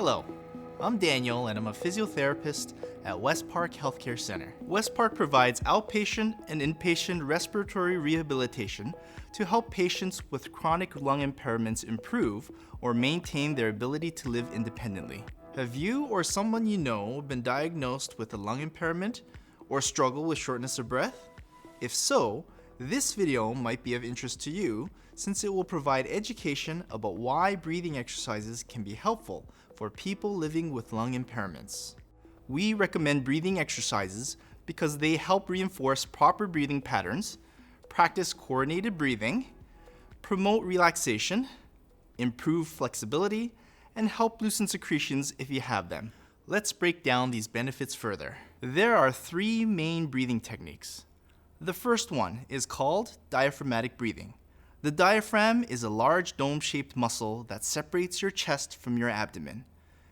Hello, I'm Daniel and I'm a physiotherapist at West Park Healthcare Center. West Park provides outpatient and inpatient respiratory rehabilitation to help patients with chronic lung impairments improve or maintain their ability to live independently. Have you or someone you know been diagnosed with a lung impairment or struggle with shortness of breath? If so, this video might be of interest to you since it will provide education about why breathing exercises can be helpful for people living with lung impairments. We recommend breathing exercises because they help reinforce proper breathing patterns, practice coordinated breathing, promote relaxation, improve flexibility, and help loosen secretions if you have them. Let's break down these benefits further. There are three main breathing techniques. The first one is called diaphragmatic breathing. The diaphragm is a large dome-shaped muscle that separates your chest from your abdomen.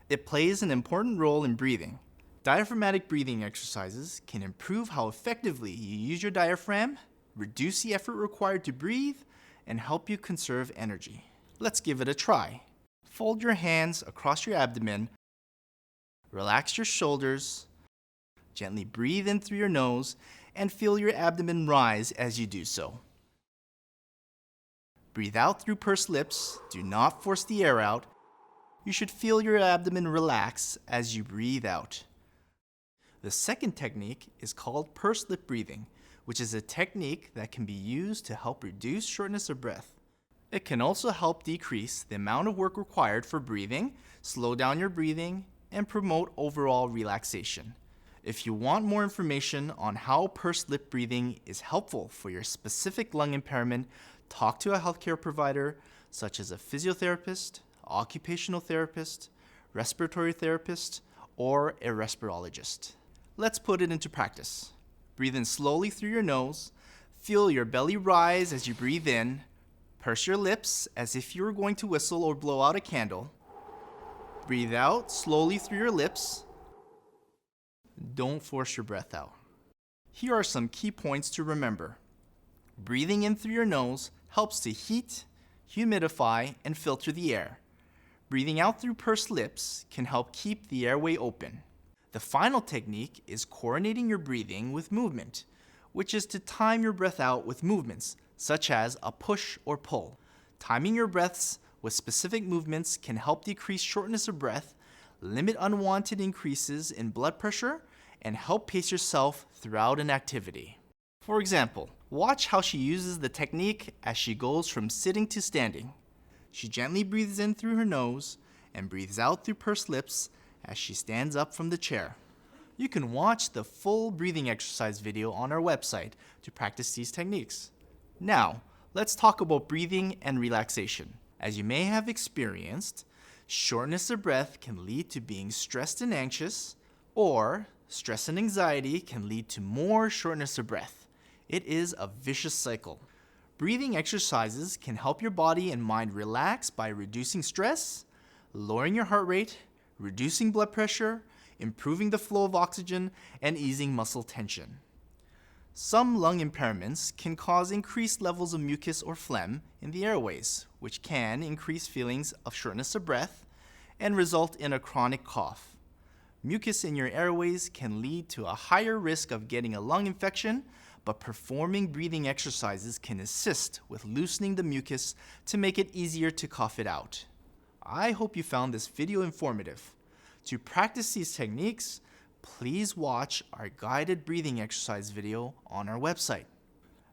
It plays an important role in breathing. Diaphragmatic breathing exercises can improve how effectively you use your diaphragm, reduce the effort required to breathe, and help you conserve energy. Let's give it a try. Fold your hands across your abdomen, relax your shoulders, gently breathe in through your nose, and feel your abdomen rise as you do so. Breathe out through pursed lips. Do not force the air out. You should feel your abdomen relax as you breathe out. The second technique is called pursed lip breathing, which is a technique that can be used to help reduce shortness of breath. It can also help decrease the amount of work required for breathing, slow down your breathing, and promote overall relaxation. If you want more information on how pursed lip breathing is helpful for your specific lung impairment, talk to a healthcare provider such as a physiotherapist, occupational therapist, respiratory therapist, or a respirologist. Let's put it into practice. Breathe in slowly through your nose. Feel your belly rise as you breathe in. Purse your lips as if you were going to whistle or blow out a candle. Breathe out slowly through your lips. Don't force your breath out. Here are some key points to remember. Breathing in through your nose helps to heat, humidify, and filter the air. Breathing out through pursed lips can help keep the airway open. The final technique is coordinating your breathing with movement, which is to time your breath out with movements, such as a push or pull. Timing your breaths with specific movements can help decrease shortness of breath, limit unwanted increases in blood pressure, and help pace yourself throughout an activity. For example, watch how she uses the technique as she goes from sitting to standing. She gently breathes in through her nose and breathes out through pursed lips as she stands up from the chair. You can watch the full breathing exercise video on our website to practice these techniques. Now, let's talk about breathing and relaxation. As you may have experienced, shortness of breath can lead to being stressed and anxious, or stress and anxiety can lead to more shortness of breath. It is a vicious cycle. Breathing exercises can help your body and mind relax by reducing stress, lowering your heart rate, reducing blood pressure, improving the flow of oxygen, and easing muscle tension. Some lung impairments can cause increased levels of mucus or phlegm in the airways, which can increase feelings of shortness of breath and result in a chronic cough. Mucus in your airways can lead to a higher risk of getting a lung infection, but performing breathing exercises can assist with loosening the mucus to make it easier to cough it out. I hope you found this video informative. To practice these techniques, please watch our guided breathing exercise video on our website.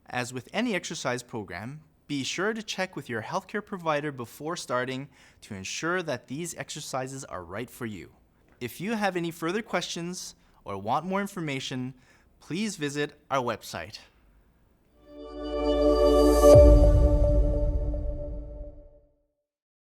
As with any exercise program, be sure to check with your healthcare provider before starting to ensure that these exercises are right for you. If you have any further questions or want more information, please visit our website.